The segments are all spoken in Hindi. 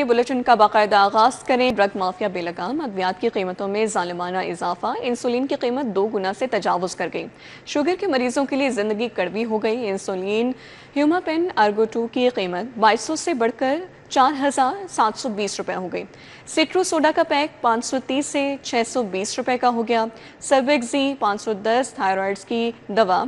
चलिए बुलेटिन का बाकायदा आगाज करें। ड्रग माफिया बेलगाम अद्वियात की कीमतों में जालिमाना इजाफा, इंसुलिन की कीमत 2 गुना से तजावुज कर गई। शुगर के मरीजों के लिए जिंदगी कड़वी हो गई। इंसुलिन ह्यूमापेन अर्गो 2 की कीमत 2200 से बढ़कर 4720 रुपए हो गई। सिट्रो सोडा का पैक 530 से 620 रुपए का हो गया। सर्वेक्सी 510 थायराइड्स की दवा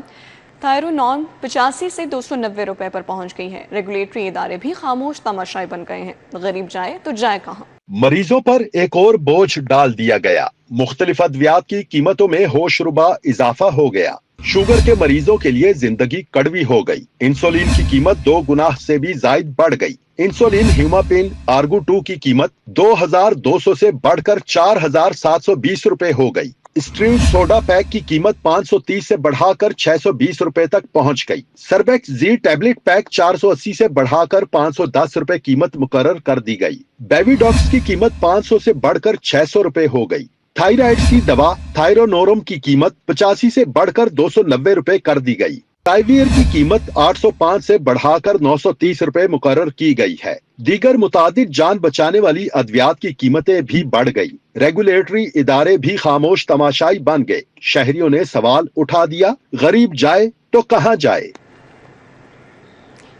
थायरोनॉन 85 से 290 रुपए पर पहुंच गई है। रेगुलेटरी इदारे भी खामोश तमाशाई बन गए हैं। गरीब जाए तो जाए कहां। मरीजों पर एक और बोझ डाल दिया गया। मुख्तलिफ अद्वियात की कीमतों में होशरुबा इजाफा हो गया। शुगर के मरीजों के लिए जिंदगी कड़वी हो गई। इंसुलिन की कीमत 2 गुना से भी ज्यादा बढ़ गई। इंसुलिन ह्यूमापेन आर्गो 2 की कीमत 2200 से बढ़कर 4720 रुपए हो गई। स्ट्रिंग सोडा पैक की कीमत 530 से बढ़ाकर 620 रुपए तक पहुंच गई। सर्बेक्स जी टैबलेट पैक 480 से बढ़ाकर 510 रुपए कीमत मुकर्रर कर दी गई। बेबीडॉक्स की कीमत 500 से बढ़कर 600 रुपए हो गई। थायराइड की दवा थायरोनोरम की कीमत 85 से बढ़कर 290 रुपए कर दी गई। टाइवियर की कीमत 805 से बढ़ाकर 930 रुपए मुकर्रर की गई है। दीगर मुतादिद जान बचाने वाली अद्वियात की कीमतें भी बढ़ गई। रेगुलेटरी इदारे भी खामोश तमाशाई बन गए। शहरियों ने सवाल उठा दिया, गरीब जाए तो कहां जाए।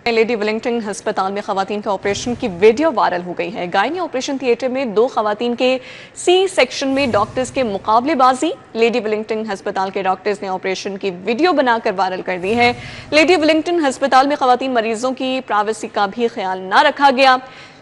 लेडी विलिंगटन अस्पताल में खवातीन का ऑपरेशन की वीडियो वायरल हो गई है। गायनी ऑपरेशन थिएटर में 2 खवातीन के सी सेक्शन में डॉक्टर्स के मुकाबलेबाजी। लेडी विलिंगटन अस्पताल के डॉक्टर्स ने ऑपरेशन की वीडियो बनाकर वायरल कर दी है। लेडी विलिंगटन अस्पताल में खवातीन मरीजों की प्राइवेसी का भी ख्याल न रखा गया।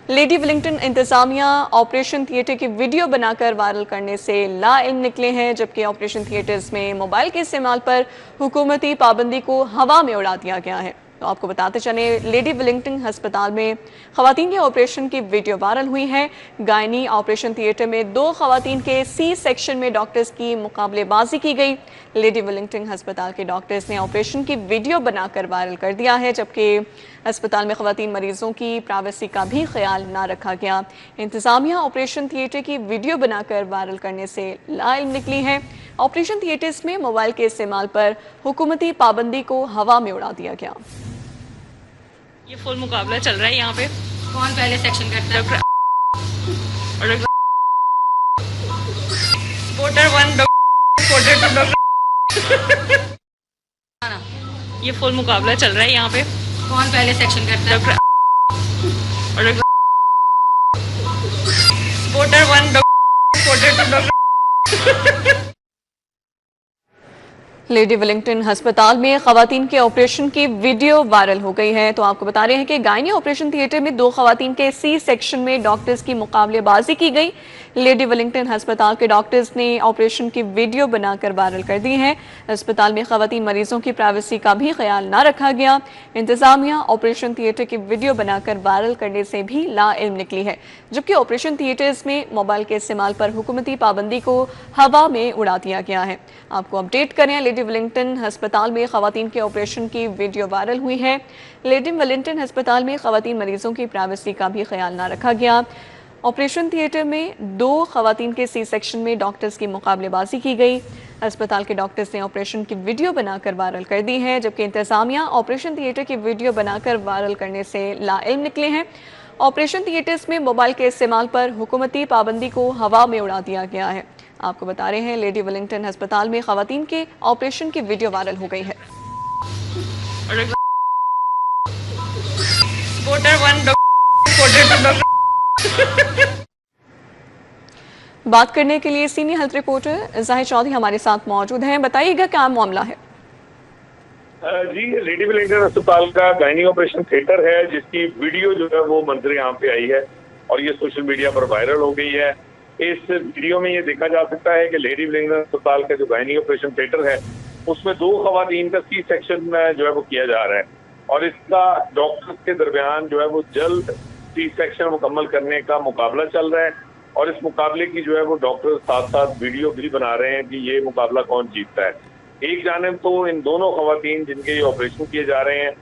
लेडी विलिंगटन इंतजामिया ऑपरेशन थिएटर की वीडियो बनाकर वायरल करने से लाइल्म निकले हैं, जबकि ऑपरेशन थिएटर्स में मोबाइल के इस्तेमाल पर हुकूमती पाबंदी को हवा में उड़ा दिया गया है। तो आपको बताते चले, लेडी विलिंगटन अस्पताल में खवातीन के ऑपरेशन की वीडियो वायरल हुई है। गायनी ऑपरेशन थिएटर में 2 खवातीन के सी सेक्शन में डॉक्टर्स की मुकाबलेबाजी की गई। लेडी विलिंगटन अस्पताल के डॉक्टर्स ने ऑपरेशन की वीडियो बनाकर वायरल कर दिया है, जबकि अस्पताल में खवातीन मरीजों की प्राइवेसी का भी ख्याल ना रखा गया। इंतजामिया ऑपरेशन थिएटर की वीडियो बनाकर वायरल करने से लाइल्म निकली है। ऑपरेशन थिएटर्स में मोबाइल के इस्तेमाल पर हुकूमती पाबंदी को हवा में उड़ा दिया गया। ये फुल मुकाबला चल रहा है यहाँ पे। कौन पहले सेक्शन करता है? स्पोर्टर 1 स्पोर्टर 2 ये फुल मुकाबला चल रहा है यहाँ पे। कौन पहले सेक्शन करता है? स्पोर्टर 1 स्पोर्टर 2 लेडी विलिंगटन अस्पताल में खवातीन के ऑपरेशन की वीडियो वायरल हो गई है। तो आपको बता रहे हैं कि गायनी ऑपरेशन थिएटर में 2 खवातीन के सी सेक्शन में डॉक्टर्स की मुकाबलेबाजी की गई। लेडी विलिंगटन अस्पताल के डॉक्टर्स ने ऑपरेशन की वीडियो बनाकर वायरल कर दी है। अस्पताल में खवातीन मरीजों की प्राइवेसी का भी ख्याल ना रखा गया। इंतजामिया ऑपरेशन थिएटर की वीडियो बनाकर वायरल करने से भी लाइल्म निकली है, जबकि ऑपरेशन थिएटर्स में मोबाइल के इस्तेमाल पर हुकूमती पाबंदी को हवा में उड़ा दिया गया है। आपको अपडेट करें, लेडी विलिंगटन अस्पताल में खवातीन के ऑपरेशन की वीडियो वायरल हुई है। लेडी विलिंगटन अस्पताल में खवातीन मरीजों की प्राइवेसी का भी ख्याल ना रखा गया। ऑपरेशन थिएटर में 2 खवातीन के सी सेक्शन में डॉक्टर्स की मुकाबलेबाजी की गई। अस्पताल के डॉक्टर्स ने ऑपरेशन की वीडियो बनाकर वायरल कर दी है, जबकि इंतजामिया ऑपरेशन थिएटर की वीडियो बनाकर वायरल करने से लाइल्म निकले हैं। ऑपरेशन थिएटर्स में मोबाइल के इस्तेमाल पर हुकूमती पाबंदी को हवा में उड़ा दिया गया है। आपको बता रहे हैं, लेडी विलिंगटन अस्पताल में खवातीन के ऑपरेशन की वीडियो वायरल हो गई है। स्पोर्टर 1 स्पोर्टर 2 बात करने के लिए सीनियर हेल्थ रिपोर्टर जाहिर चौधरी हमारे साथ मौजूद हैं। बताइएगा क्या मामला है। जी, लेडी विलिंगटन अस्पताल का गायनी ऑपरेशन थिएटर है, जिसकी वीडियो जो है वो मंजर यहाँ पे आई है और ये सोशल मीडिया पर वायरल हो गई है। इस वीडियो में ये देखा जा सकता है कि लेडी विलिंगटन अस्पताल का जो गायनी ऑपरेशन थिएटर है उसमें 2 खवातीन का सी सेक्शन जो है वो किया जा रहा है और इसका डॉक्टर्स के दरमियान जो है वो जल्द सी सेक्शन मुकम्मल करने का मुकाबला चल रहा है और इस मुकाबले की जो है वो डॉक्टर साथ साथ वीडियो भी बना रहे हैं कि ये मुकाबला कौन जीतता है। एक जानिब तो इन दोनों खवातीन जिनके ये ऑपरेशन किए जा रहे हैं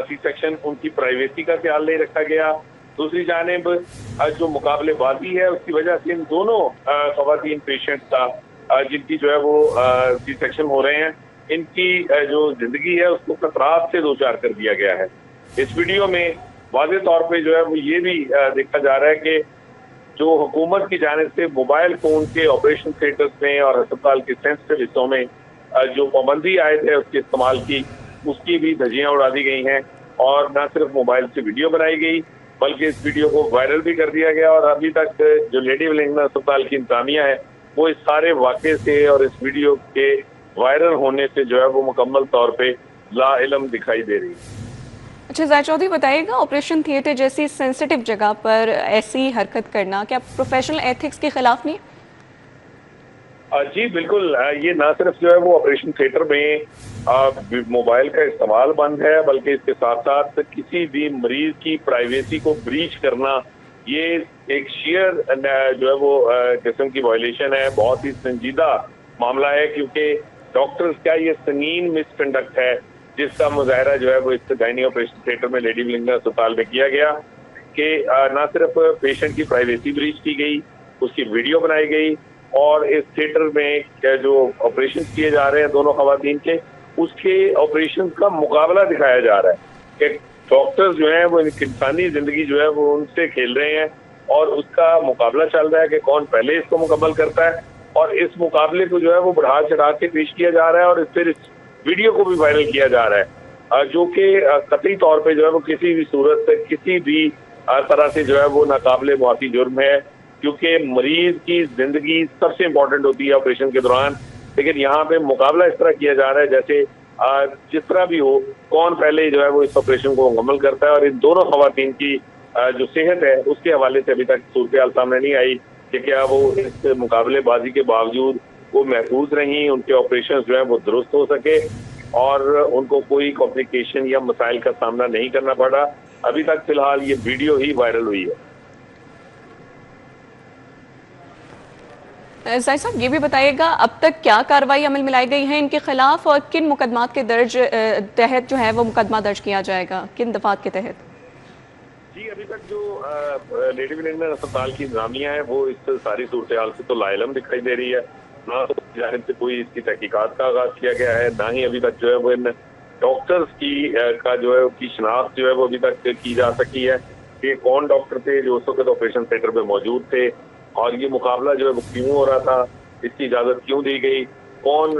सी सेक्शन, उनकी प्राइवेसी का ख्याल नहीं रखा गया। दूसरी जानिब जो मुकाबलेबाजी है उसकी वजह से इन दोनों खवातीन पेशेंट का जिनकी जो है वो सी सेक्शन हो रहे हैं, इनकी जो जिंदगी है उसको खतरात से दो चार कर दिया गया है। इस वीडियो में वाज़ेह तौर पे जो है वो ये भी देखा जा रहा है कि जो हुकूमत की जानिब से मोबाइल फोन के ऑपरेशन थिएटर्स में और अस्पताल के सेंसिटिव हिस्सों में जो पाबंदी आए थे उसके इस्तेमाल की, उसकी भी धज्जियां उड़ा दी गई हैं। और न सिर्फ मोबाइल से वीडियो बनाई गई बल्कि इस वीडियो को वायरल भी कर दिया गया। और अभी तक जो लेडी वेलिंगटन अस्पताल की इंतजामिया है वो इस सारे वाक़े से और इस वीडियो के वायरल होने से जो है वो मुकम्मल तौर पे लाइलम दिखाई दे रही है। अच्छा ज़ाहिर चौधरी, बताइएगा ऑपरेशन थिएटर जैसी सेंसिटिव जगह पर ऐसी हरकत करना क्या प्रोफेशनल एथिक्स के खिलाफ नहीं? जी बिल्कुल, ये ना सिर्फ जो है वो ऑपरेशन थिएटर में मोबाइल का इस्तेमाल बंद है बल्कि इसके साथ साथ किसी भी मरीज की प्राइवेसी को ब्रीच करना, ये एक शेयर जो है वो किस्म की वायलेशन है। बहुत ही संजीदा मामला है क्योंकि डॉक्टर्स का ये संगीन मिसकंडक्ट है जिसका मुजाहरा जो है वो इस गायनी ऑपरेशन थिएटर में लेडी वेलिंगटन अस्पताल में किया गया कि ना सिर्फ पेशेंट की प्राइवेसी ब्रीच की गई, उसकी वीडियो बनाई गई और इस थिएटर में जो ऑपरेशन किए जा रहे हैं दोनों खवातीन के, उसके ऑपरेशन का मुकाबला दिखाया जा रहा है कि डॉक्टर्स जो है वो इंसानी जिंदगी जो है वो उनसे खेल रहे हैं और उसका मुकाबला चल रहा है कि कौन पहले इसको मुकम्मल करता है। और इस मुकाबले को जो है वो बढ़ा चढ़ा के पेश किया जा रहा है और फिर इस वीडियो को भी वायरल किया जा रहा है जो कि कतई तौर पे जो है वो किसी भी सूरत से किसी भी तरह से जो है वो नाकाबिले मुआफ़ी जुर्म है क्योंकि मरीज की जिंदगी सबसे इम्पोर्टेंट होती है ऑपरेशन के दौरान। लेकिन यहाँ पे मुकाबला इस तरह किया जा रहा है जैसे जिस तरह भी हो कौन पहले जो है वो इस ऑपरेशन को मुकम्मल करता है। और इन दोनों खवातीन की जो सेहत है उसके हवाले से अभी तक सूरत सामने नहीं आई कि क्या वो इस मुकाबलेबाजी के बावजूद वो महफूज रहीं, उनके ऑपरेशन जो है वो दुरुस्त हो सके और उनको कोई कॉम्प्लिकेशन या मसाइल का सामना नहीं करना पड़ा। अभी तक फिलहाल ये वीडियो ही वायरल हुई है। ज़ाहिर साहब, ये भी बताइएगा अब तक क्या कार्रवाई अमल में लाई गई है इनके खिलाफ और किन मुकदमात के तहत जो है वो मुकदमा दर्ज किया जाएगा, किन दफात के तहत? जी अभी तक जो लेडी वेलिंगटन अस्पताल की इंतजामिया है वो इस सारी सूरत हाल से तो लाइलम दिखाई दे रही है। ना तो जाहिर से कोई इसकी तहकीकात का आगाज किया गया है, ना ही अभी तक जो है वो इन डॉक्टर्स की का जो है की शिनाख्त जो है वो अभी तक की जा सकी है कि कौन डॉक्टर थे जो उस वक्त ऑपरेशन थिएटर में मौजूद थे और ये मुकाबला जो है वो क्यों हो रहा था, इसकी इजाजत क्यों दी गई, कौन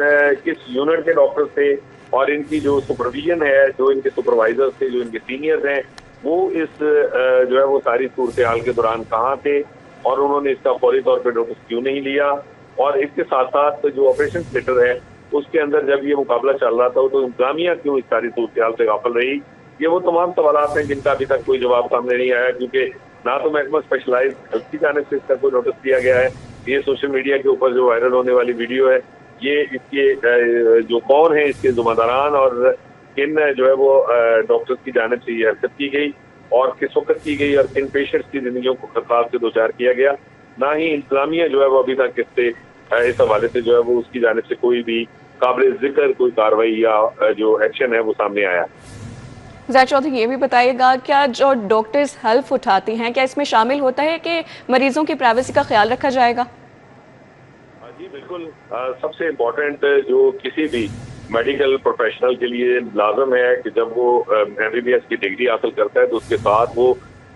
किस यूनिट के डॉक्टर थे और इनकी जो सुपरविजन है, जो इनके सुपरवाइजर्स थे, जो इनके सीनियर्स हैं, वो इस जो है वो सारी सूरत हाल के दौरान कहाँ थे और उन्होंने इसका फौरी तौर पर नोटिस क्यों नहीं लिया। और इसके साथ साथ जो ऑपरेशन थिएटर है उसके अंदर जब ये मुकाबला चल रहा था तो इंतजामिया क्यों इस सारी सूरत हाल से गाफिल रही, ये वो तमाम सवाल हैं जिनका अभी तक कोई जवाब सामने नहीं आया क्योंकि ना तो महकमा स्पेशलाइज हेल्थ की जानिब से इसका कोई नोटिस दिया गया है। ये सोशल मीडिया के ऊपर जो वायरल होने वाली वीडियो है ये इसके जो कौन है इसके जिम्मेदारान और किन जो है वो डॉक्टर्स की जानिब से ये हरकत की गई और किस वक्त की गई और किन पेशेंट्स की जिंदगियों को खतरात से दो चार किया गया, ना ही इंतजामिया जो है वो अभी तक इससे इस हवाले से जो है वो उसकी जानिब से कोई भी काबिल जिक्र कोई कार्रवाई या जो एक्शन है वो सामने आया। ज़ाहिर चौधरी, ये भी बताइएगा क्या जो डॉक्टर्स हेल्प उठाती हैं क्या इसमें शामिल होता है कि मरीजों की प्राइवेसी का ख्याल रखा जाएगा? जी बिल्कुल, सबसे इम्पोर्टेंट जो किसी भी मेडिकल प्रोफेशनल के लिए लाजम है कि जब वो MBBS की डिग्री हासिल करता है तो उसके साथ वो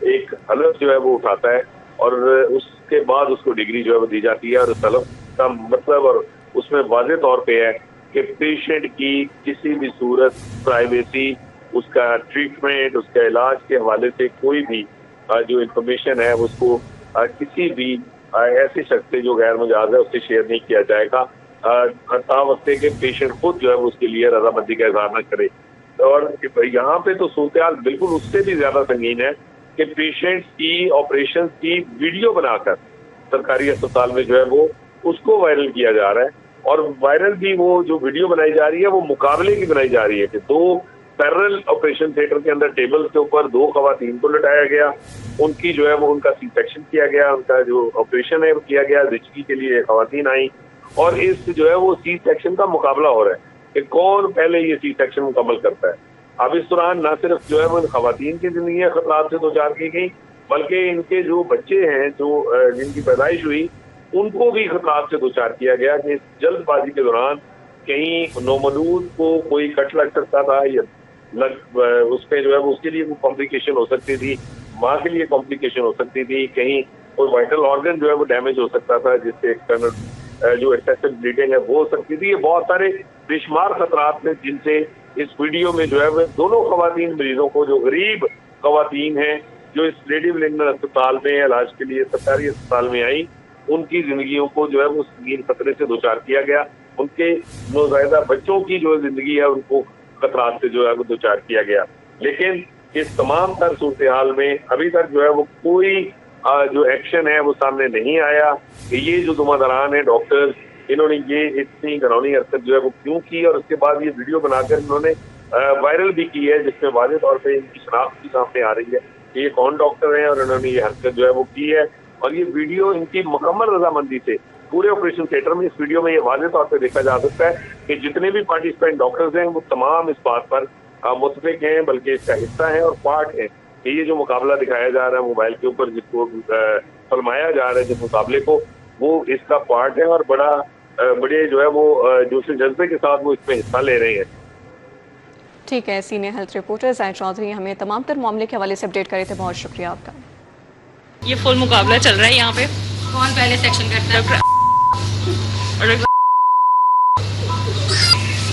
एक हलफ जो है वो उठाता है और उसके बाद उसको डिग्री जो है वो दी जाती है और उस हलफ का मतलब और उसमें वाज़ेह तौर पे है कि पेशेंट की किसी भी सूरत प्राइवेसी, उसका ट्रीटमेंट, उसका इलाज के हवाले से कोई भी जो इंफॉर्मेशन है उसको किसी भी ऐसे शख्स से जो गैर मुजाज है उससे शेयर नहीं किया जाएगा तावक्ते के पेशेंट खुद जो है उसके लिए रजामंदी का इजहार न करे। और यहाँ पे तो सूरत हाल बिल्कुल उससे भी ज्यादा संगीन है कि पेशेंट्स की ऑपरेशन की वीडियो बनाकर सरकारी अस्पताल में जो है वो उसको वायरल किया जा रहा है और वायरल भी वो जो वीडियो बनाई जा रही है वो मुकाबले की बनाई जा रही है कि दो पैरेलल ऑपरेशन थिएटर के अंदर टेबल के ऊपर दो खवातीन को लटाया गया, उनकी जो है वो उनका सी सेक्शन किया गया, उनका जो ऑपरेशन है वो किया गया, रिचकी के लिए खवातीन आई और इस जो है वो सी सेक्शन का मुकाबला हो रहा है कि कौन पहले ये सी सेक्शन मुकम्मल करता है। अब इस दौरान न सिर्फ जो है वो खवातीन की जिंदगी खतरात से दो चार की गई बल्कि इनके जो बच्चे हैं जो जिनकी पैदाइश हुई उनको भी खतरात से दो चार किया गया कि जल्दबाजी के दौरान कहीं नौमलूद को कोई कट लग सकता था या उस पर जो है वो उसके लिए कोई कॉम्प्लिकेशन हो सकती थी, माँ के लिए कॉम्प्लिकेशन हो सकती थी, कहीं कोई वाइटल ऑर्गन जो है वो डैमेज हो सकता था, जिससे एक्सटर्नल जो एक्सेसिव ब्लीडिंग है वो हो सकती थी। ये बहुत सारे बेशुमार खतरात हैं जिनसे इस वीडियो में जो है वो दोनों खवातीन मरीजों को, जो गरीब खवातीन हैं जो इस लेडी विलिंगटन अस्पताल में इलाज के लिए सरकारी अस्पताल में आई, उनकी जिंदगियों को जो है वो संगीन खतरे से दो चार किया गया। उनके नौज़ायदा बच्चों की जो जिंदगी है उनको खतरात से जो है वो दो चार किया गया। लेकिन इस तमाम तर सूरत हाल में अभी तक जो है वो कोई जो एक्शन है वो सामने नहीं आया कि ये जो दुमादरान है डॉक्टर्स, इन्होंने ये इतनी घिनौनी हरकत जो है वो क्यों की, और उसके बाद ये वीडियो बनाकर इन्होंने वायरल भी की है, जिसमें वाज़ेह तौर पे इनकी शनाख्त भी सामने आ रही है कि ये कौन डॉक्टर है और इन्होंने ये हरकत जो है वो की है। और ये वीडियो इनकी मुकम्मल रजामंदी से पूरे ऑपरेशन थिएटर में, इस वीडियो में ये वाज़ेह तौर पे देखा जा सकता है कि जितने भी पार्टिसिपेंट डॉक्टर्स हैं वो तमाम इस बात पर मुतफिक हैं, बल्कि इसका हिस्सा है और पार्ट है कि ये जो मुकाबला दिखाया जा रहा है मोबाइल के ऊपर, जिसको फिल्माया जा रहा है जिस मुकाबले को, वो इसका पार्ट है और बड़े जो है वो दूसरे जज्बे के साथ वो इसमें हिस्सा ले रहे हैं। ठीक है, senior health reporter Zahid Chaudhry हमें तमाम तर मामले के हवाले से अपडेट करे थे, बहुत शुक्रिया आपका। ये फुल मुकाबला चल रहा है यहाँ पे। कौन पहले सेक्शन करता है?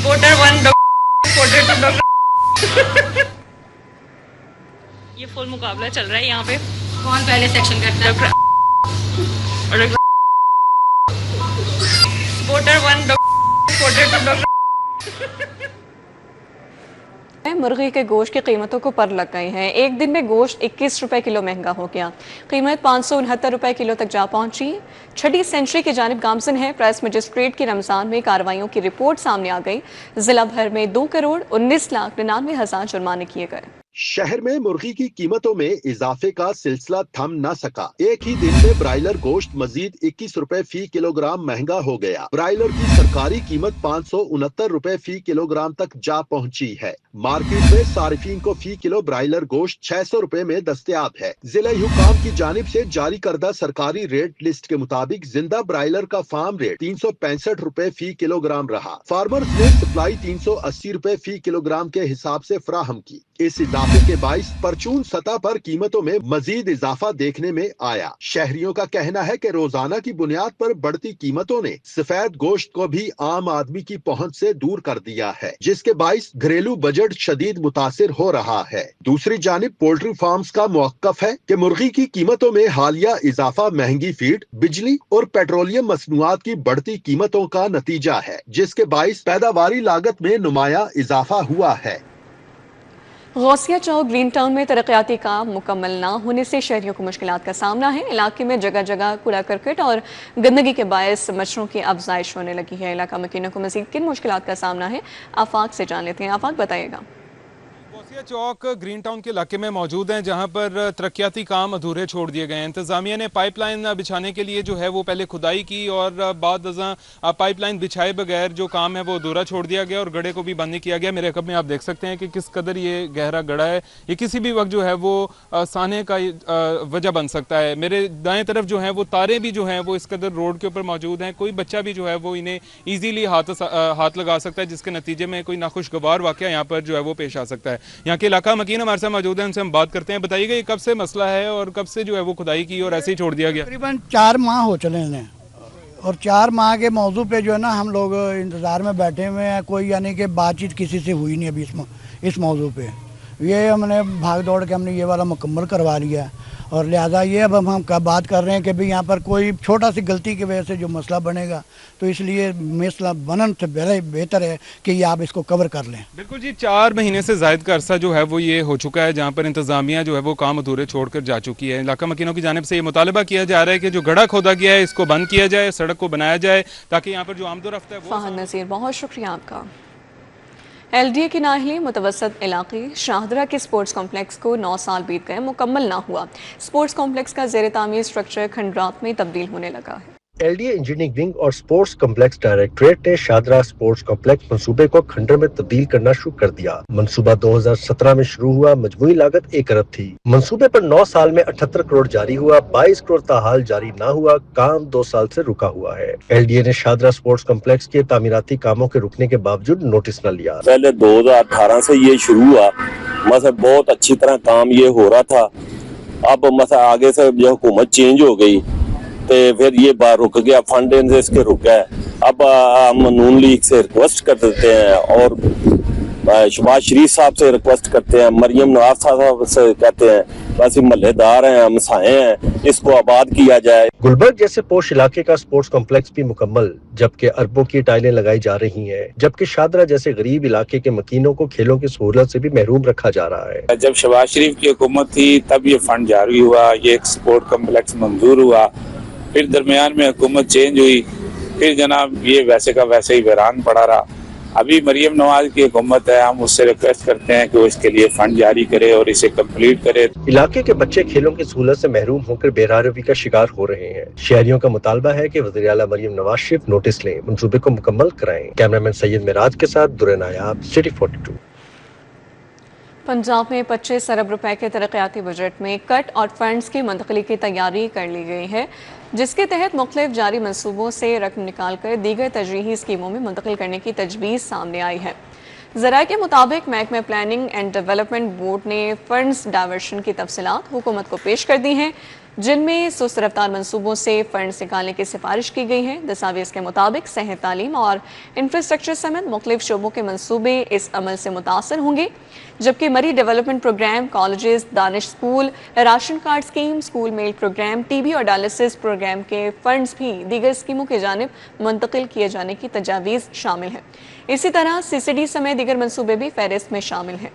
Voter 1, voter 2, doctor. ये फुल मुकाबला चल रहा है यहाँ पे। कौन पहले सेक्शन करता है? Voter 1, voter 2, doctor. मुर्गी के गोश्त की कीमतों को पर लग गई हैं। एक दिन में गोश्त 21 रुपए किलो महंगा हो गया, कीमत 569 रुपए किलो तक जा पहुंची। छठी सेंचुरी की जानिब गामजन है। प्राइस मजिस्ट्रेट की रमजान में कार्रवाइयों की रिपोर्ट सामने आ गई। जिला भर में 2,19,99,000 जुर्माने किए गए। शहर में मुर्गी की कीमतों में इजाफे का सिलसिला थम न सका। एक ही दिन में ब्रायलर गोश्त मजीद 21 रुपए फी किलोग्राम महंगा हो गया। ब्रायलर की सरकारी कीमत 569 रुपए फी किलोग्राम तक जा पहुंची है। मार्केट में सारिफीन को फी किलो ब्रायलर गोश्त 600 रुपए में दस्तयाब है। जिला हुकाम की जानिब से जारी करदा सरकारी रेट लिस्ट के मुताबिक जिंदा ब्रायलर का फार्म रेट 365 रुपए फी किलोग्राम रहा। फार्मर्स ने सप्लाई 380 रुपए फी किलोग्राम के हिसाब से फराहम की। इस इजाफे के बाइस परचून सतह पर कीमतों में मजीद इजाफा देखने में आया। शहरियों का कहना है कि रोजाना की बुनियाद पर बढ़ती कीमतों ने सफेद गोश्त को भी आम आदमी की पहुंच से दूर कर दिया है, जिसके बाइस घरेलू बजट शदीद मुतासिर हो रहा है। दूसरी जानिब पोल्ट्री फार्म्स का मौक़िफ़ है कि मुर्गी की कीमतों में हालिया इजाफा महंगी फीड, बिजली और पेट्रोलियम मसनूआत की बढ़ती कीमतों का नतीजा है, जिसके बाइस पैदावारी लागत में नुमाया इजाफा हुआ है। गौसिया चौक ग्रीन टाउन में तरक्याती काम मुकम्मल ना होने से शहरियों को मुश्किलात का सामना है। इलाके में जगह जगह कूड़ा करकट और गंदगी के बायस मच्छरों की अफजाइश होने लगी है। इलाका मकीनों को मजीद किन मुश्किलात का सामना है, आफाक से जान लेते हैं। आफाक बताइएगा। गौसिया चौक ग्रीन टाउन के इलाके में मौजूद हैं, जहां पर तरक्याती काम अधूरे छोड़ दिए गए हैं। इंतजामिया ने पाइपलाइन बिछाने के लिए जो है वो पहले खुदाई की और बाद पाइपलाइन बिछाए बगैर जो काम है वो अधूरा छोड़ दिया गया और गड्ढे को भी बंद नहीं किया गया। मेरे कब में आप देख सकते हैं कि किस कदर ये गहरा गड्ढा है। ये किसी भी वक्त जो है वो साने का वजह बन सकता है। मेरे दाएं तरफ जो है वो तारे भी जो हैं वो इस कदर रोड के ऊपर मौजूद हैं। कोई बच्चा भी जो है वो इन्हें ईजीली हाथ लगा सकता है, जिसके नतीजे में कोई नाखुशगवार वाक़या यहाँ पर जो है वो पेश आ सकता है। यहाँ के इलाका मकीन हमारे साथ मौजूद है, उनसे हम बात करते हैं। बताइएगा ये कब से मसला है और कब से जो है वो खुदाई की और ऐसे ही छोड़ दिया गया? तकरीबन 4 माह हो चले हैं और 4 माह के मौजू पे जो है ना हम लोग इंतज़ार में बैठे हुए हैं। कोई यानी कि बातचीत किसी से हुई नहीं अभी इस मौजू पे। ये हमने भाग दौड़ के हमने ये वाला मुकम्मल करवा लिया और लिहाजा ये अब हम बात कर रहे हैं कि भाई यहाँ पर कोई छोटा सी गलती की वजह से जो मसला बनेगा, तो इसलिए मसला बनन से बेहतर है कि ये आप इसको कवर कर लें। बिल्कुल जी, 4 महीने से ज़ायद का अरसा जो है वो ये हो चुका है, जहाँ पर इंतजामिया जो है वो काम अधूरे छोड़कर जा चुकी है। इलाका मकीनों की जानिब से ये मुतालबा किया जा रहा है कि जो गड्ढा खोदा गया है इसको बंद किया जाए, सड़क को बनाया जाए, ताकि यहाँ पर जो आमदोरफ्त है। फहद नज़ीर, बहुत शुक्रिया आपका। LDA की नाहली मुतवसत इलाके शाहदरा के स्पोर्ट्स कॉम्प्लेक्स को 9 साल बीत गए, मुकम्मल ना हुआ। स्पोर्ट्स कॉम्प्लेक्स का ज़ेर तामीर स्ट्रक्चर खंडरात में तब्दील होने लगा है। एलडीए इंजीनियरिंग विंग और स्पोर्ट्स कॉम्प्लेक्स डायरेक्टरेट ने शादरा स्पोर्ट्स कॉम्प्लेक्स मंसूबे को खंडर में तब्दील करना शुरू कर दिया। मंसूबा 2017 में शुरू हुआ, मजमूई लागत 1 अरब थी। मंसूबे पर 9 साल में 78 करोड़ जारी हुआ, 22 करोड़ ताहाल जारी न हुआ, काम 2 साल से रुका हुआ है। एलडीए ने शादरा स्पोर्ट्स कॉम्प्लेक्स के तामीराती कामों के रुकने के बावजूद नोटिस न लिया। पहले 2018 से ये शुरू हुआ, मतलब बहुत अच्छी तरह काम ये हो रहा था। अब मतलब आगे से जो हुकूमत चेंज हो गई तो फिर ये बार रुक गया, फंड इसके रुक गया। अब हम नून लीग से रिक्वेस्ट कर देते हैं और शहबाज शरीफ साहब से रिक्वेस्ट करते हैं, मरियम नवाज साहब से कहते हैं, वैसे महल्लेदार हैं, हमसाए हैं, इसको आबाद किया जाए। गुलबर्ग जैसे पोश इलाके का स्पोर्ट्स कॉम्प्लेक्स भी मुकम्मल, जबकि अरबों की टाइलें लगाई जा रही हैं, जबकि शादरा जैसे गरीब इलाके के मकीनों को खेलों की सहूलत से भी महरूम रखा जा रहा है। जब शहबाज शरीफ की हुकूमत थी तब ये फंड जारी हुआ, ये एक स्पोर्ट कॉम्प्लेक्स मंजूर हुआ, फिर दरमियान में हुकूमत चेंज हुई, फिर जनाब ये वैसे का वैसे ही वीरान पड़ा रहा। अभी मरियम नवाज की हुकूमत है, हम उससे रिक्वेस्ट करते हैं कि वो इसके लिए फंड जारी करे और इसे कंप्लीट करे। इलाके के बच्चे खेलों की सहूलत से महरूम होकर बेरारवी का शिकार हो रहे हैं। शहरियों का मुतालबा है कि वज़ीर आला मरियम नवाज शरीफ नोटिस लें, मंसूबे को मुकम्मल कराएं। कैमरामैन सैयद मिराज के साथ दुरे नायाब, सिटी 42। पंजाब में 25 अरब रुपए के तरक्याती बजट में कट और फंड्स की मुंतकली की तैयारी कर ली गई है, जिसके तहत मुख्तलिफ जारी मनसूबों से रकम निकाल कर दीगर तजरीही स्कीमों में मुंतकिल करने की तजवीज़ सामने आई है। ज़राए के मुताबिक महकमा प्लानिंग एंड डेवलपमेंट बोर्ड ने फंड्स डायवर्शन की तफसीलात हुकूमत को पेश कर दी हैं, जिनमें सुस्त रफ्तार मनसूबों से फंड्स निकालने की सिफारिश की गई है। दस्तावेज़ के मुताबिक सेहत, तालीम और इंफ्रास्ट्रक्चर समेत मुख्तलिफ शोबों के मनसूबे इस अमल से मुतासर होंगे, जबकि Murree development program, colleges, Danish school, ration card scheme, school meal program, TB और डायलिसिस प्रोग्राम के फंड्स भी दीगर स्कीमों की जानिब मुंतकिल किए जाने की तजावीज़ शामिल है। इसी तरह CCD समेत दीगर मनसूबे भी फहरिस्त में शामिल हैं।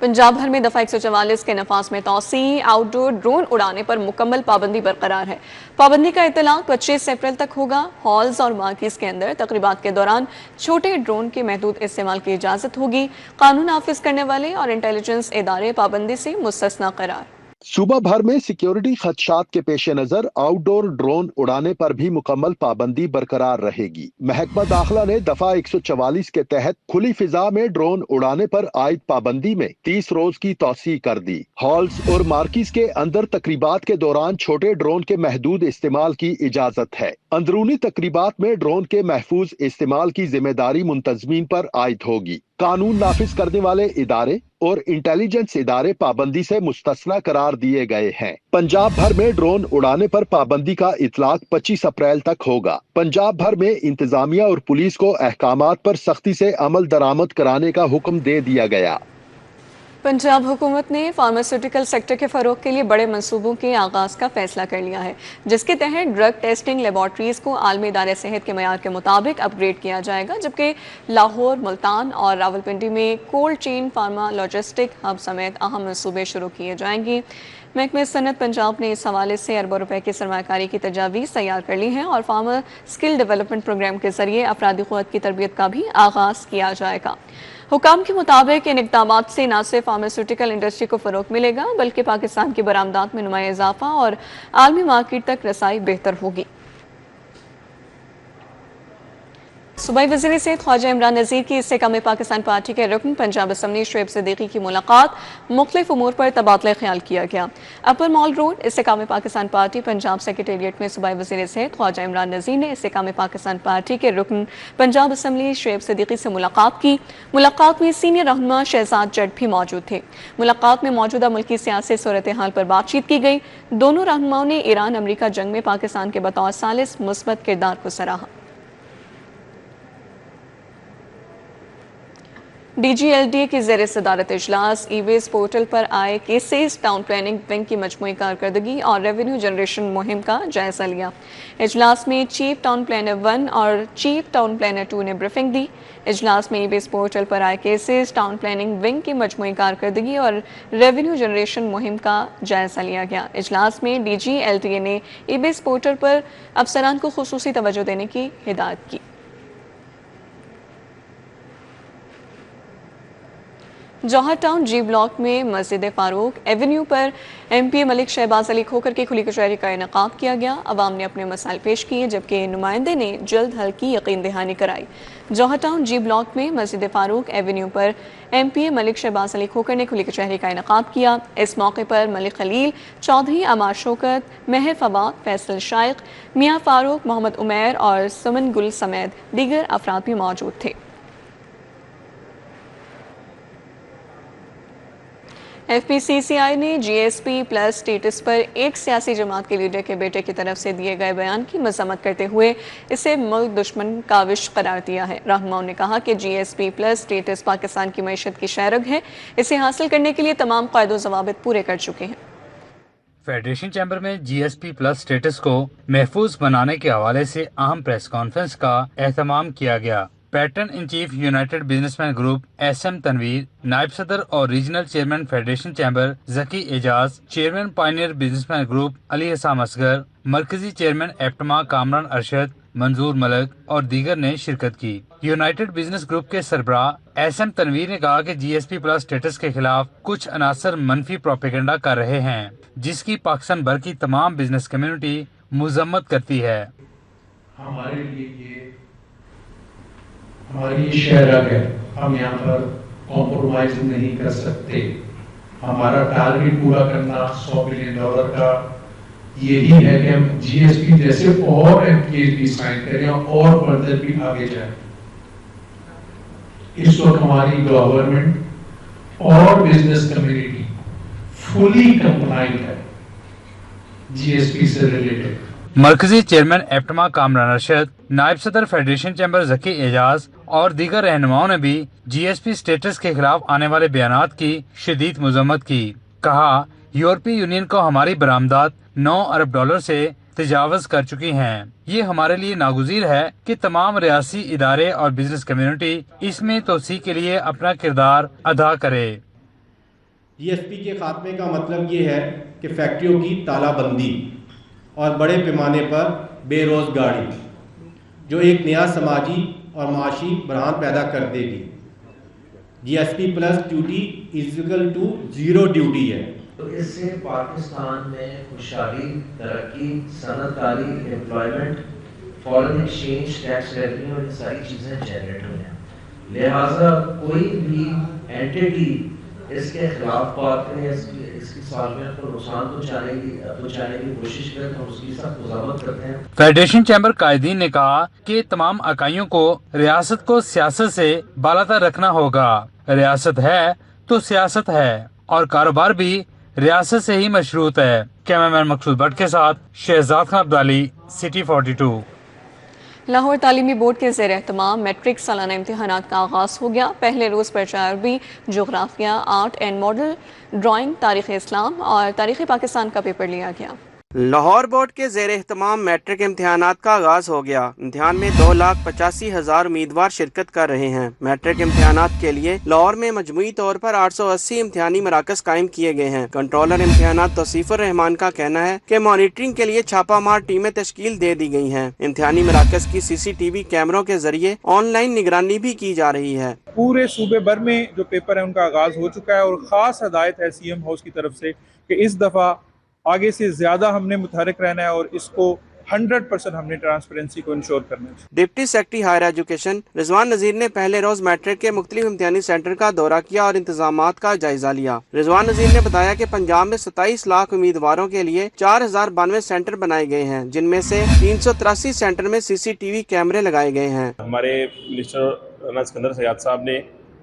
पंजाब भर में दफा 144 के नफाज में तोसी, आउटडोर ड्रोन उड़ाने पर मुकम्मल पाबंदी बरकरार है। पाबंदी का इतलाक 25 अप्रैल तक होगा। हॉल्स और मार्किस के अंदर तकरीबात के दौरान छोटे ड्रोन के महदूद इस्तेमाल की इजाजत होगी। कानून नाफिज करने वाले और इंटेलिजेंस इदारे पाबंदी से मुस्तस्ना करार। सूबा भर में सिक्योरिटी खदशात के पेश नजर आउटडोर ड्रोन उड़ाने पर भी मुकम्मल पाबंदी बरकरार रहेगी। महकमा दाखिला ने दफा 144 के तहत खुली फिजा में ड्रोन उड़ाने पर आयद पाबंदी में 30 रोज की तौसी कर दी। हॉल्स और मार्किस के अंदर तकरीबात के दौरान छोटे ड्रोन के महदूद इस्तेमाल की इजाजत है। अंदरूनी तकरीबात में ड्रोन के महफूज इस्तेमाल की जिम्मेदारी मुंतजमीन पर आयद होगी। कानून नाफिज करने वाले इदारे और इंटेलिजेंस इदारे पाबंदी से मुस्तस्ना करार दिए गए हैं। पंजाब भर में ड्रोन उड़ाने पर पाबंदी का इतलाक 25 अप्रैल तक होगा। पंजाब भर में इंतजामिया और पुलिस को अहकामात पर सख्ती से अमल दरामद कराने का हुक्म दे दिया गया। पंजाब हुकूमत ने फार्मास्यूटिकल सेक्टर के फ़रोग के लिए बड़े मंसूबों के आगाज़ का फैसला कर लिया है, जिसके तहत ड्रग टेस्टिंग लेबॉर्ट्रीज़ को आलमी इदारे सेहत के मयार के मुताबिक अपग्रेड किया जाएगा, जबकि लाहौर, मुल्तान और रावलपिंडी में cold chain pharma logistic hub समेत अहम मंसूबे शुरू किए जाएंगे। महकमे सनत पंजाब ने इस हवाले से अरबों रुपए की सरमाकारी की तजावीज़ तैयार कर ली हैं और फार्मा स्किल डेवलपमेंट प्रोग्राम के जरिए अफरादी क़ुव्वत की तरबियत का भी आगाज़ किया जाएगा। हुकाम के मुताबिक इन इक़दामात से न सिर्फ फार्मास्यूटिकल इंडस्ट्री को फ़रोग़ मिलेगा, बल्कि पाकिस्तान की बरामदात में नुमाया इजाफा और आलमी मार्केट तक रसाई बेहतर होगी। सूबाई वज़ीर सेहत ख्वाजा इमरान नज़ीर की इस्तेकाम पाकिस्तान पार्टी के रुकन पंजाब असम्बली शुएब सिद्दीकी की मुलाकात मुख्तलिफ उमूर पर तबादला ख्याल किया गया। Upper mall road Istehkam Pakistan party Punjab secretariat में सूबाई वज़ीर सेहत ख्वाजा इमरान नज़ीर ने इस्तेकाम पाकिस्तान पार्टी के रुकन पंजाब असम्बली शुएब सिद्दीकी से मुलाकात की। मुलाकात में सीनियर रहनुमा शहजाद जट भी मौजूद थे। मुलाकात में मौजूदा मुल्की सियासी सूरत हाल पर बातचीत की गई। दोनों रहनुमाओं ने ईरान अमरीका जंग में पाकिस्तान के बतौर सालिस मुस्बत किरदार को सराहा। DGLDA की ज़ेर सदारत इजलास ई-वेस्ट पोर्टल पर आए केसेस, टाउन प्लानिंग विंग की मजमूई कारकर्दगी और रेवेन्यू जनरेशन मुहिम का जायजा लिया। इजलास में चीफ टाउन प्लानर 1 और चीफ टाउन प्लानर 2 ने ब्रीफिंग दी। इजलास में ई-वेस्ट पोर्टल पर आए केसेस, टाउन प्लानिंग विंग की मजमूई कारकर्दगी और रेवेन्यू जनरेशन मुहिम का जायजा लिया गया। इजलास में DGLDA ने ई-वेस्ट पोर्टल पर अफसरान को खुसूसी तवज्जो देने की हिदायत की। जौहर टाउन जी ब्लॉक में मस्जिद फारूक एवेन्यू पर MP मलिक शहबाज अली खोखर की खुली कचहरी का इनेकाद किया गया। अवाम ने अपने मसाइल पेश किए जबकि नुमाइंदे ने जल्द हल की यकीन दहानी कराई। जौहर टाउन जी ब्लॉक में मस्जिद फारूक एवेन्यू पर MP मलिक शहबाज अली खोखर ने खुली कचहरी का इनेकाद किया। इस मौके पर मलिक खलील, चौधरी अमार शौकत, महर फवाद, फैसल शाइख, मियाँ फारूक, मोहम्मद उमैर और सुमन गुल समेत दीगर अफराद भी मौजूद थे। FPCCI ने GSP प्लस स्टेटस पर एक सियासी जमात के लीडर के बेटे की तरफ से दिए गए बयान की मजम्मत करते हुए इसे मुल्क दुश्मन काविश करार दिया है। रहनुमाओं ने कहा कि GSP प्लस स्टेटस पाकिस्तान की मईशत की शहरग है। इसे हासिल करने के लिए तमाम कायदो ज़वाबित पूरे कर चुके हैं। फेडरेशन चैम्बर में GSP प्लस स्टेटस को महफूज बनाने के हवाले से अहम प्रेस कॉन्फ्रेंस का एहतमाम किया गया। Patron in chief united businessmen group SM Tanveer, नायब सदर और regional chairman federation chamber Zaki Ejaz, chairman pioneer businessmen group Ali Hassan Asghar, मरकजी चेयरमैन एप्टमा कामरान अरशद, मंजूर मलक और दीगर ने शिरकत की। यूनाइटेड बिजनेस ग्रुप के सरबराह SM तनवीर ने कहा कि GSP प्लस स्टेटस के खिलाफ कुछ अनासर मनफी प्रोपेगेंडा कर रहे हैं, जिसकी पाकिस्तान भर की तमाम बिजनेस कम्युनिटी मुजम्मत करती है। हमारी ये शहरग है, हम यहाँ पर कॉम्प्रोमाइज नहीं कर सकते। हमारा टारगेट पूरा करना $100 बिलियन का यही है कि हम GSP जैसे और MPAs भी साइन करें और फर्दर भी आगे जाए। इस वक्त हमारी गवर्नमेंट और बिजनेस कम्युनिटी फुली कंप्लाइंट है GSP से रिलेटेड। मरकजी चेयरमैन एप्टमा कामरान अरशद, नायब सदर फेडरेशन चैम्बर जकी एजाज और दीगर रहनुमाओं ने भी GSP स्टेटस के खिलाफ आने वाले बयानात की शदीद मजम्मत की। कहा, यूरोपीय यूनियन को हमारी बरामदात $9 अरब से तजावज कर चुकी हैं। ये हमारे लिए नागुज़ीर है कि तमाम रियासी इदारे और बिजनेस कम्युनिटी इसमें तोसी के लिए अपना किरदार अदा करे। GSP के खात्मे का मतलब ये है कि फैक्ट्रियों की तालाबंदी और बड़े पैमाने पर बेरोजगारी जो एक नया समाजी और माशी बहरान पैदा कर देगी। GSP plus duty equal to 0 duty है। तो इससे पाकिस्तान में खुशहाली, तरक्की, सनतकारी, employment, foreign exchange, tax revenue और सारी चीज़ें जनरेट हुई हैं। लिहाजा कोई भी एंटिटी इसके खिलाफ बात करें, इसकी सालगिरह को नुकसान पहुंचाने की कोशिश करें तो उसकी सख्त मज़म्मत करते हैं। फेडरेशन चैम्बर कायदीन ने कहा कि तमाम इकाइयों को रियासत को सियासत से बालातर रखना होगा। रियासत है तो सियासत है और कारोबार भी रियासत से ही मशरूत है। कैमरामैन मकसूद भट्ट के साथ शहजाद खान अब्दाली, सिटी 42। लाहौर तालीमी बोर्ड के ज़ेर एहतमाम मैट्रिक सालाना इम्तिहानात का आगाज़ हो गया। पहले रोज़ पर्चा अरबी, जोग्राफिया, आर्ट एंड मॉडल, ड्राइंग, तारीख़ इस्लाम और तारीख़ पाकिस्तान का पेपर लिया गया। लाहौर बोर्ड के ज़ेर एहतमाम मैट्रिक इम्तिहानात का आगाज़ हो गया। इम्तिहान में 2,85,000 उम्मीदवार शिरकत कर रहे हैं। मैट्रिक इम्तिहानात के लिए लाहौर में मजमूई तौर पर 880 इम्तिहानी मराकज़ कायम किए गए हैं। कंट्रोलर इम्तिहानात तौसीफुर रहमान का कहना है कि मॉनिटरिंग के लिए छापामार टीमें तश्कील दे दी गई हैं। इम्तिहानी मराकज़ की CCTV कैमरों के जरिए ऑनलाइन निगरानी भी की जा रही है। पूरे सूबे भर में जो पेपर है उनका आगाज़ हो चुका है और ख़ास हदायत है CM हाउस की तरफ से कि इस दफ़ा आगे से ज्यादा हमने मुतहरिक रहना है और इसको 100% हमने ट्रांसपेरेंसी को इंश्योर करना है। Deputy secretary higher education Rizwan Nazir ने पहले रोज मैट्रिक के मुख्तलिफ इम्तिहानी सेंटर का दौरा किया और इंतजामात का जायजा लिया। रिजवान नजीर ने बताया कि पंजाब में 27 लाख उम्मीदवारों के लिए 4092 सेंटर बनाए गए हैं, जिनमें से 383 सेंटर में CCTV कैमरे लगाए गए हैं। हमारे मिनिस्टर राना सिकंदर सयाद साहब ने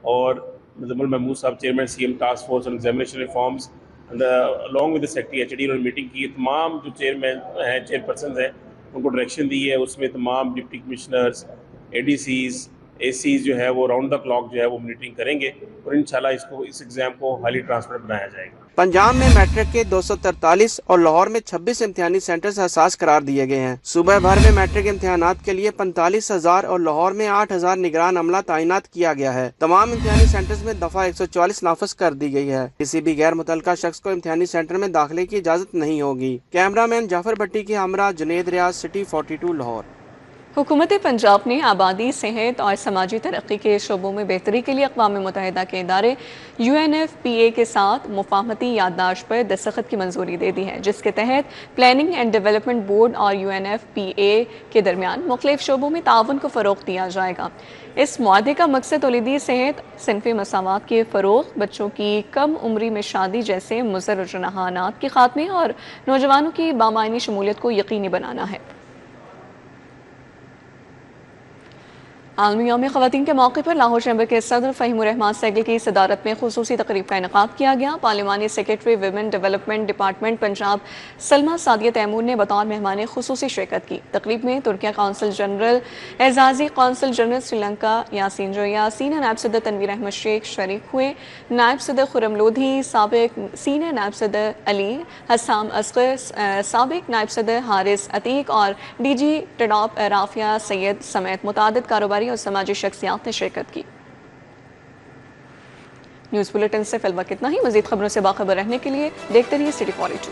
और मुजम्मिल महमूद साहब chairman CM task force on examination reforms along with the secretary HOD उन्होंने मीटिंग की। तमाम जो चेयरमैन हैं, चेयरपर्सन हैं, उनको डायरेक्शन दी है। उसमें तमाम डिप्टी कमिश्नर्स, ADCs, ACs जो है वो राउंड द क्लॉक जो है वो मॉनिटरिंग करेंगे और इंशाल्लाह इस एग्जाम को हाईली ट्रांसपेरेंट बनाया जाएगा। पंजाब में मैट्रिक के 243 और लाहौर में 26 इम्तिहानी सेंटर्स हसास करार दिए गए हैं। सूबे भर में मैट्रिक इम्तिहानात के लिए 45,000 और लाहौर में 8,000 निगरान अमला तैनात किया गया है। तमाम इम्तिहानी सेंटर्स में दफा 144 नाफज कर दी गई है। किसी भी गैर मुतल्लका शख्स को इम्तिहानी सेंटर में दाखिले की इजाजत नहीं होगी। कैमरामैन जाफर भट्टी के हमरा जुनेद रियाज, सिटी 42 लाहौर। हुकूमत पंजाब ने आबादी, सेहत और समाजी तरक्की के शोबों में बेहतरी के लिए अक़वाम मुत्तहिदा के इदारे UNFPA के साथ मुफाहमती याददाश्त पर दस्तखत की मंजूरी दे दी है, जिसके तहत प्लानिंग एंड डेवलपमेंट बोर्ड और UNFPA के दरमियान मुख्तलिफ शोबों में ताउन को फ़रोग़ दिया जाएगा। इस मुआहदे का मकसद वलीदी सेहत, सिनफ़ी मसावात के फ़रोग़, बच्चों की कम उम्री में शादी जैसे मुज़र रुझानात के ख़ात्मे और नौजवानों की बामायनी शमूलियत को यकीनी बनाना है। आलमी यौम ख़वातीन के मौके पर लाहौर चैम्बर के सदर फ़हीमुर रहमान सैगल की सदारत में खुसूसी तकरीब का इनेकाद किया गया। पार्लिमानी secretary women development department Punjab Salma Sadia Taimoor ने बतौर मेहमान खुसूसी शिरकत की। तकरीब में तुर्किया कौंसल जनरल, एजाजी consul general Sri Lanka Yasin Joya, senior नायब सदर तनवीर अहमद शेख शरीक हुए। नायब सदर खुरम लोधी, साबिक सीनियर नायब सदर अली हसाम असगर, साबिक नायब सदर हारिस अतीक और DG टडॉप राफिया सैयद समेत मुतादिद कारोबारी और समाजी शख्सियात ने शिरकत की। न्यूज़ बुलेटिन से फिलहाल इतना ही। मज़ीद खबरों से बाखबर रहने के लिए देखते रहिए City 42।